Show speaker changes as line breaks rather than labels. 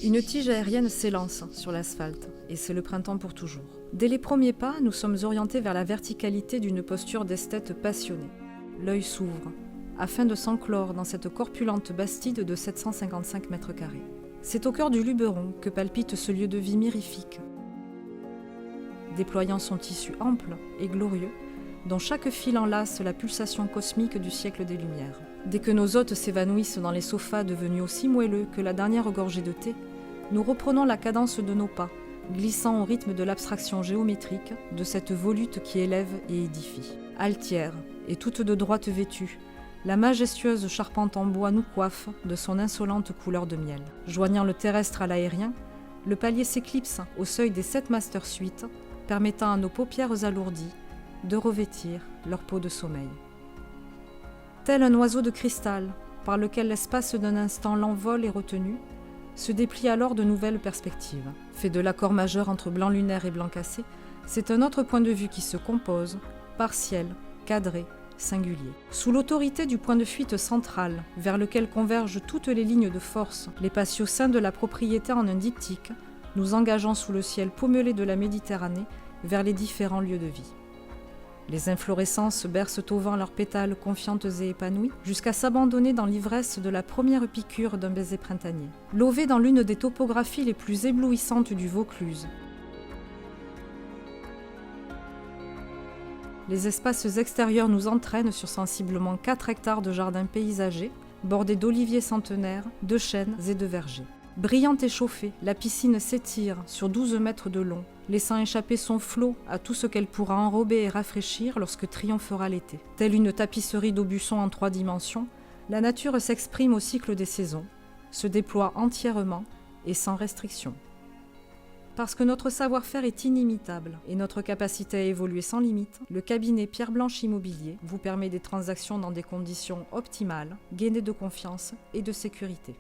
Une tige aérienne s'élance sur l'asphalte, et c'est le printemps pour toujours. Dès les premiers pas, nous sommes orientés vers la verticalité d'une posture d'esthète passionné. L'œil s'ouvre, afin de s'enclore dans cette corpulente bastide de 755 mètres carrés. C'est au cœur du Luberon que palpite ce lieu de vie mirifique, déployant son tissu ample et glorieux, dont chaque fil enlace la pulsation cosmique du siècle des Lumières. Dès que nos hôtes s'évanouissent dans les sofas devenus aussi moelleux que la dernière gorgée de thé, nous reprenons la cadence de nos pas, glissant au rythme de l'abstraction géométrique de cette volute qui élève et édifie. Altière et toute de droite vêtue, la majestueuse charpente en bois nous coiffe de son insolente couleur de miel. Joignant le terrestre à l'aérien, le palier s'éclipse au seuil des 7 Master Suites, permettant à nos paupières alourdies de revêtir leur peau de sommeil. Tel un oiseau de cristal, par lequel l'espace d'un instant l'envol est retenu, se déplient alors de nouvelles perspectives. Fait de l'accord majeur entre blanc lunaire et blanc cassé, c'est un autre point de vue qui se compose, partiel, cadré, singulier. Sous l'autorité du point de fuite central, vers lequel convergent toutes les lignes de force, les patios-saints de la propriété en un diptyque, nous engageons sous le ciel pommelé de la Méditerranée vers les différents lieux de vie. Les inflorescences bercent au vent leurs pétales confiantes et épanouies, jusqu'à s'abandonner dans l'ivresse de la première piqûre d'un baiser printanier. Lové dans l'une des topographies les plus éblouissantes du Vaucluse, les espaces extérieurs nous entraînent sur sensiblement 4 hectares de jardins paysagers, bordés d'oliviers centenaires, de chênes et de vergers. Brillante et chauffée, la piscine s'étire sur 12 mètres de long, laissant échapper son flot à tout ce qu'elle pourra enrober et rafraîchir lorsque triomphera l'été. Telle une tapisserie d'Aubusson en 3 dimensions, la nature s'exprime au cycle des saisons, se déploie entièrement et sans restriction. Parce que notre savoir-faire est inimitable et notre capacité à évoluer sans limite, le cabinet Pierre Blanche Immobilier vous permet des transactions dans des conditions optimales, gainées de confiance et de sécurité.